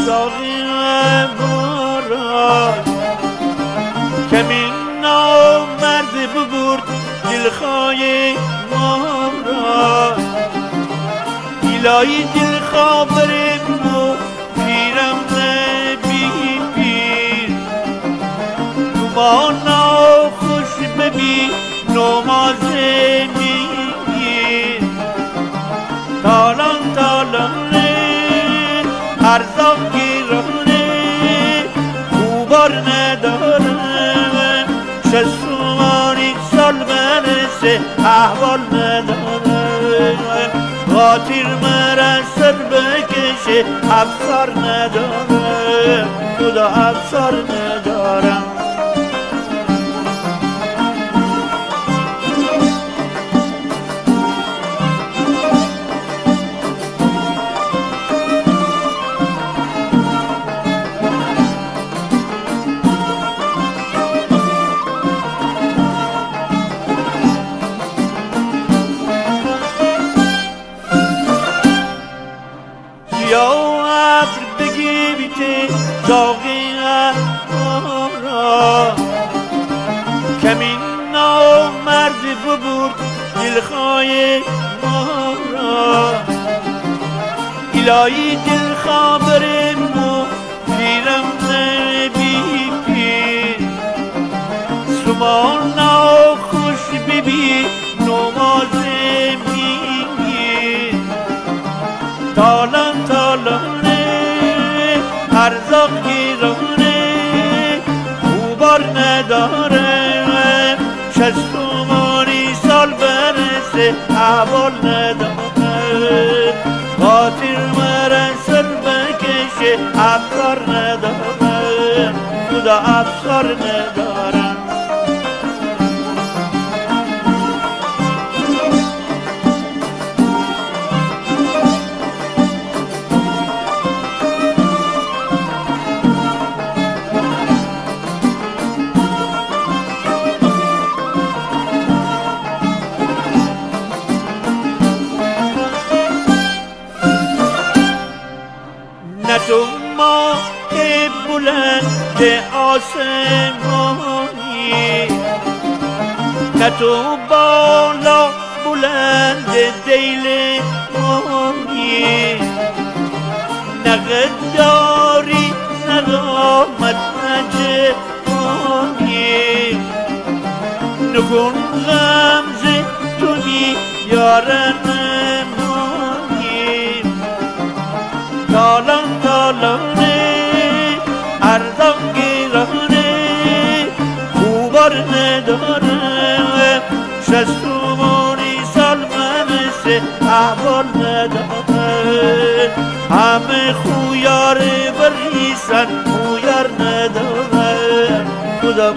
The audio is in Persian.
ساقی باران کمین نامرد ببرد دلخواه ما را الهی دلخواه بریم و پیرم نبی پیر تو ما ناخوش ببی نماز میگیر تالان تالانه ارزاق گیرانه خوبار ندارم شستومانی سال برسه احوال ندارم قاطر مرا سر بکشه افسار ندارم خدا افسار ندارم یا ابر بگی بیته داغی را کمین نامرد ببرد دلخواه ما را الهی دلخواه بریم و پیرم نبی پیر شما ناخوش ببی نماز میگیر تالان تالانه ارزاق گیرانه خوبار ندارم شستومانی سال برسه احوال ندارم خاطر مرا سر بکشه افسار ندارم خدا افسار ندارم نه تو ماه بلند آسمانی نه تو بالا بلند دیل مانی نه غداری نه قامت نجفانی نکن غمزه تونی یارن تالان تالانه ارزاق گیرانه خوبار ندارم شستومانی سال منسه احوال ندارم همه خویار بریسن خویار ندارم خدا